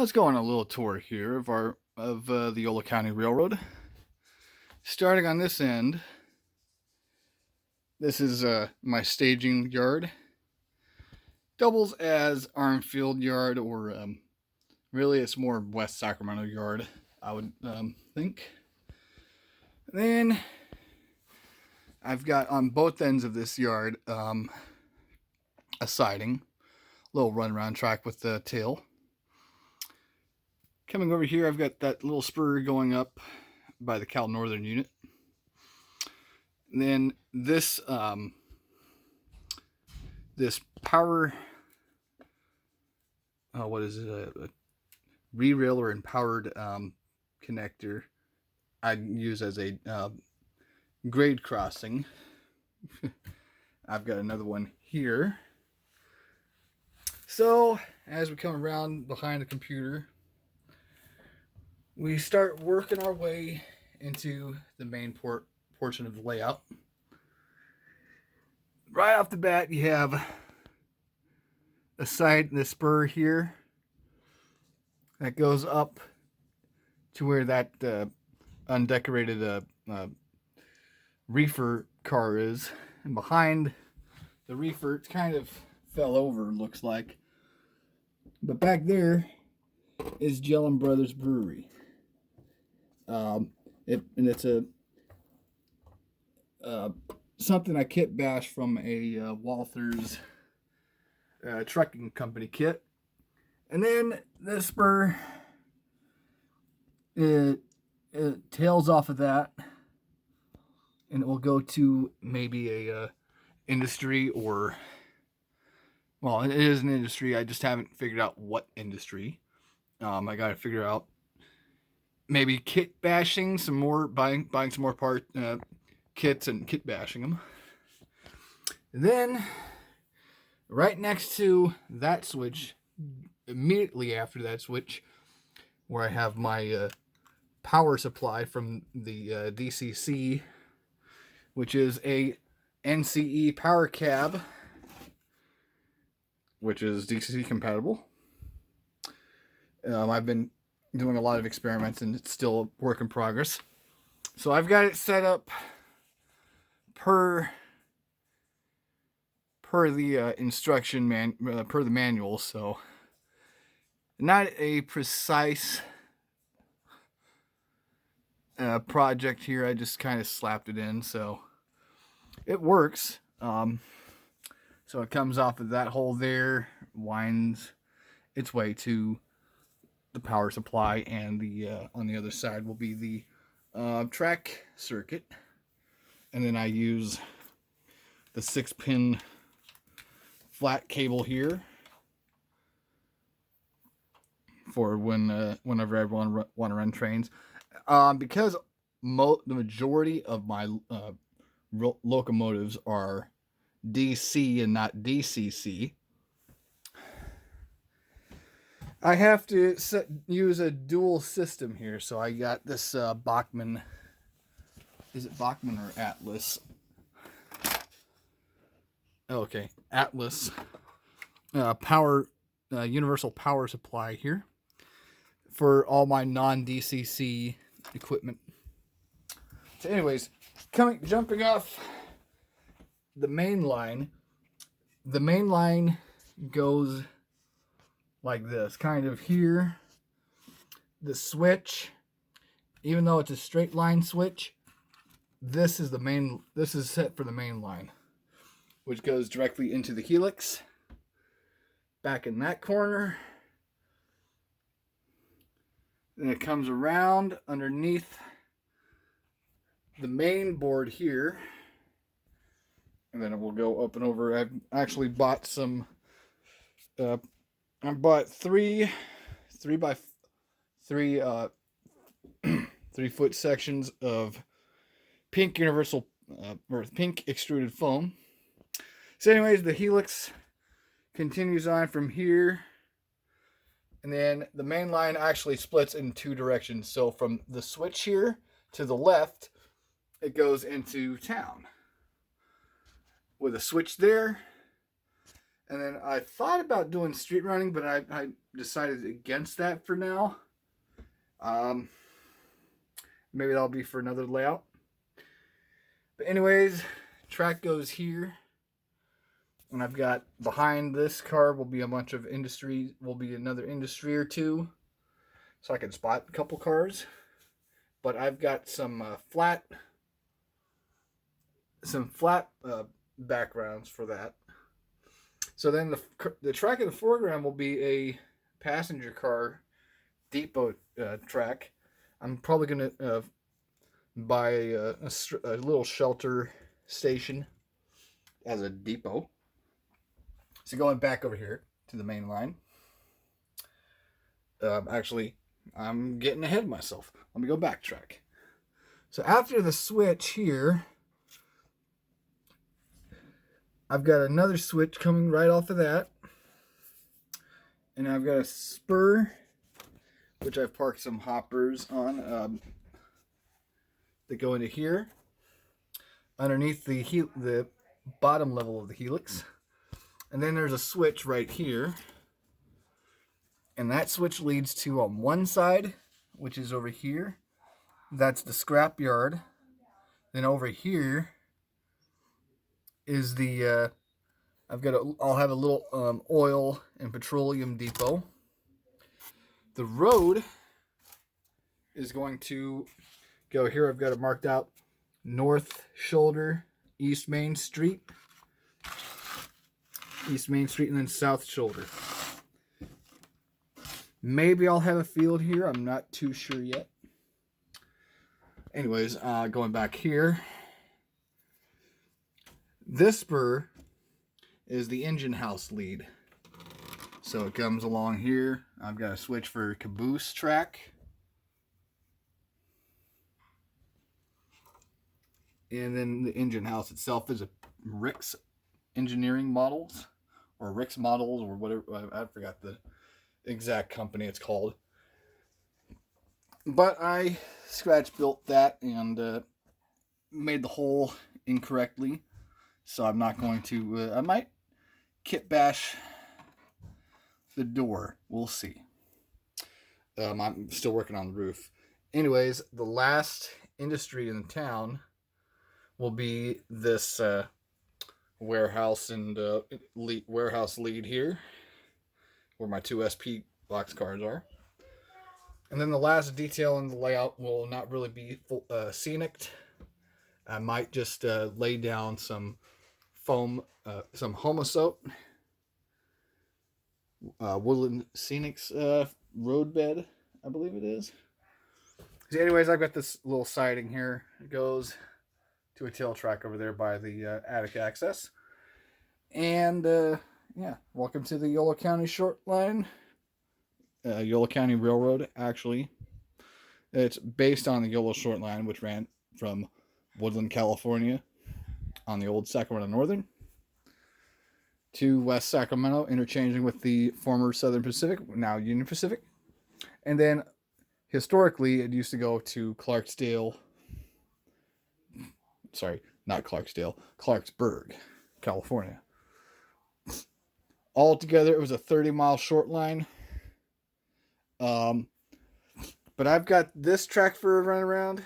Let's go on a little tour here of the Yolo County Railroad. Starting on this end, this is my staging yard. Doubles as Armfield Yard, or really it's more West Sacramento Yard, I would think. And then I've got on both ends of this yard a siding, little runaround track with the tail. Coming over here, I've got that little spur going up by the Cal Northern unit. And then this this power, what is it? A re-railer and powered connector I use as a grade crossing. I've got another one here. So as we come around behind the computer, we start working our way into the main portion of the layout. Right off the bat, you have a the spur here that goes up to where that undecorated reefer car is, and behind the reefer, it kind of fell over, looks like. But back there is Jellin Brothers Brewery. It's something I kit bashed from a Walther's trucking company kit. And then the spur, it tails off of that, and it will go to maybe a industry, or, well, it is an industry. I just haven't figured out what industry. I got to figure out maybe kit bashing some more, buying some more kits and kit bashing them. And then right next to that switch, immediately after that switch, where I have my power supply from the DCC, which is a NCE power cab, which is DCC compatible. I've been doing a lot of experiments, and it's still a work in progress. So I've got it set up per the instruction per the manual. So not a precise project here. I just kind of slapped it in, so it works. So it comes off of that hole there, winds its way to the power supply, and the on the other side will be the track circuit. And then I use the 6-pin flat cable here for whenever I want to run trains. Because the majority of my locomotives are DC and not DCC, I have to use a dual system here. So I got this Bachmann. Is it Bachmann or Atlas? Okay, Atlas power universal power supply here for all my non-DCC equipment. So anyways, jumping off the main line. The main line goes like this, kind of here. The switch, even though it's a straight line switch, this is set for the main line, which goes directly into the helix. Back in that corner. Then it comes around underneath the main board here, and then it will go up and over. I've actually bought some. I bought three by 3 3-foot sections of pink universal or pink extruded foam. So anyways, the helix continues on from here, and then the main line actually splits in 2 directions. So from the switch here to the left, it goes into town with a switch there, And then I thought about doing street running, but I decided against that for now. Maybe that'll be for another layout. But anyways, track goes here. And I've got behind this car will be a bunch of industry, will be another industry or two. So I can spot a couple cars. But I've got some flat backgrounds for that. So then the track in the foreground will be a passenger car depot track. I'm probably going to buy a little shelter station as a depot. So going back over here to the main line. Actually, I'm getting ahead of myself. Let me go backtrack. So after the switch here, I've got another switch coming right off of that. And I've got a spur, which I've parked some hoppers on that go into here. Underneath the bottom level of the helix. And then there's a switch right here. And that switch leads to on one side, which is over here. That's the scrap yard. Then over here is the I'll have a little oil and petroleum depot. The road is going to go here. I've got it marked out: North Shoulder, East Main Street, and then South Shoulder. Maybe I'll have a field here. I'm not too sure yet. Anyways, going back here. This spur is the engine house lead. So it comes along here. I've got a switch for caboose track. And then the engine house itself is a Rick's Engineering Models. Or Rick's Models, or whatever. I forgot the exact company it's called. But I scratch built that and made the hole incorrectly. So I'm not going to, I might kit bash the door. We'll see. I'm still working on the roof. Anyways, the last industry in the town will be this warehouse and warehouse lead here, where my two SP box cars are. And then the last detail in the layout will not really be scenic. I might just lay down some foam, some Homosote Woodland Scenics road bed, I believe it is. So anyways, I've got this little siding here. It goes to a tail track over there by the attic access. And yeah, welcome to the Yolo County Short Line. Yolo County Railroad, actually. It's based on the Yolo Short Line, which ran from Woodland, California, on the old Sacramento Northern, to West Sacramento, interchanging with the former Southern Pacific, now Union Pacific. And then, historically, it used to go to Clarksdale. Sorry, not Clarksdale. Clarksburg, California. Altogether, it was a 30-mile short line. But I've got this track for a runaround,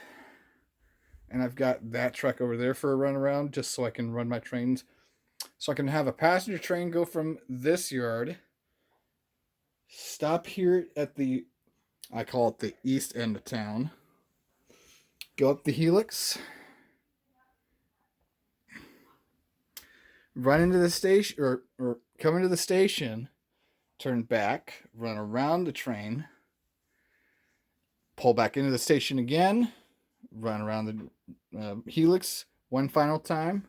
and I've got that track over there for a runaround, just so I can run my trains. So I can have a passenger train go from this yard, stop here at the, I call it the east end of town, go up the helix, run into the station, or come into the station, turn back, run around the train, pull back into the station again, run around the helix one final time,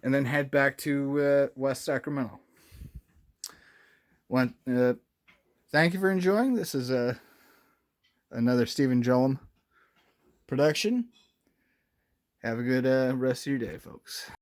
and then head back to West Sacramento. Thank you for enjoying. This is another Stephen Jollum production. Have a good rest of your day, folks.